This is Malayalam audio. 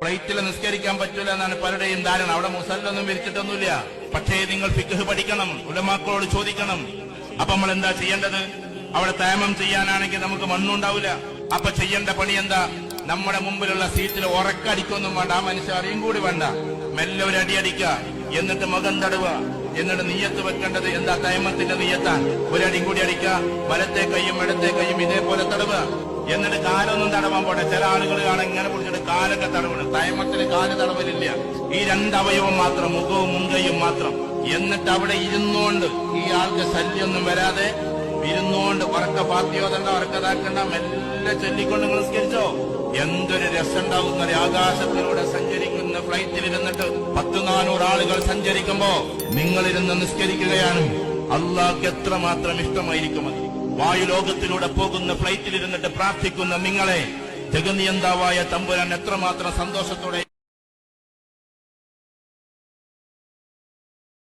ഫ്ലൈറ്റിൽ നിസ്കരിക്കാൻ പറ്റൂല എന്നാണ് പലരുടെയും ധാരണ. അവിടെ മുസല്ലൊന്നും വിരിച്ചിട്ടൊന്നുമില്ല. പക്ഷേ നിങ്ങൾ ഫിഖ് പഠിക്കണം, ഉലമാക്കളോട് ചോദിക്കണം. അപ്പൊ നമ്മൾ എന്താ ചെയ്യേണ്ടത്? അവിടെ തയമ്മം ചെയ്യാനാണെങ്കിൽ നമുക്ക് മണ്ണുണ്ടാവില്ല. അപ്പൊ ചെയ്യേണ്ട പണി എന്താ? നമ്മുടെ മുമ്പിലുള്ള സീറ്റിൽ ഉറക്കടിക്കൊന്നും വേണ്ട, ആ മനുഷ്യ അറിയും കൂടി വേണ്ട, മെല്ലെ ഒരു അടി അടിക്കുക, എന്നിട്ട് മുഖം തടവുക, എന്നിട്ട് നീയത്ത് വെക്കേണ്ടത് എന്താ? തയമ്മത്തിന്റെ നീയത്താൻ. ഒരടിയും കൂടി അടിക്കുക, വലത്തെ കൈയും ഇടത്തെ കൈയും ഇതേപോലെ തടവുക. എന്നിട്ട് കാലൊന്നും തടവാൻ പോട്ടെ. ചില ആളുകൾ കാണാൻ ഇങ്ങനെ പിടിച്ചിട്ട് കാലൊക്കെ തടവണം. തയമ്മത്തിന് കാല് തടവലില്ല. ഈ രണ്ടവയവം മാത്രം, മുഖവും മുൻകൈയും മാത്രം. എന്നിട്ട് അവിടെ ഇരുന്നുകൊണ്ട്, ഈ ആൾക്ക് ശല്യമൊന്നും വരാതെ ഇരുന്നുകൊണ്ട് ഉറക്ക ഫാത്തിയോതണ്ട, ഉറക്കതാക്കണ്ട, മെല്ലെ ചൊല്ലിക്കൊണ്ട് നിങ്ങൾ നിസ്കരിച്ചോ. എന്തൊരു രസമുണ്ടാവുന്ന ആകാശത്തിലൂടെ സഞ്ചരിക്കുന്ന ഫ്ലൈറ്റിലിരുന്നിട്ട് 100-400 ആളുകൾ സഞ്ചരിക്കുമ്പോ നിങ്ങളിരുന്ന് നിസ്കരിക്കുകയാണ്. അള്ളാഹ്ക്ക് എത്രമാത്രം ഇഷ്ടമായിരിക്കും അത്. വായുലോകത്തിലൂടെ പോകുന്ന ഫ്ലൈറ്റിലിരുന്നിട്ട് പ്രാർത്ഥിക്കുന്ന നിങ്ങളെ ജഗനിയന്താവായ തമ്പുരാൻ എത്രമാത്രം സന്തോഷത്തോടെ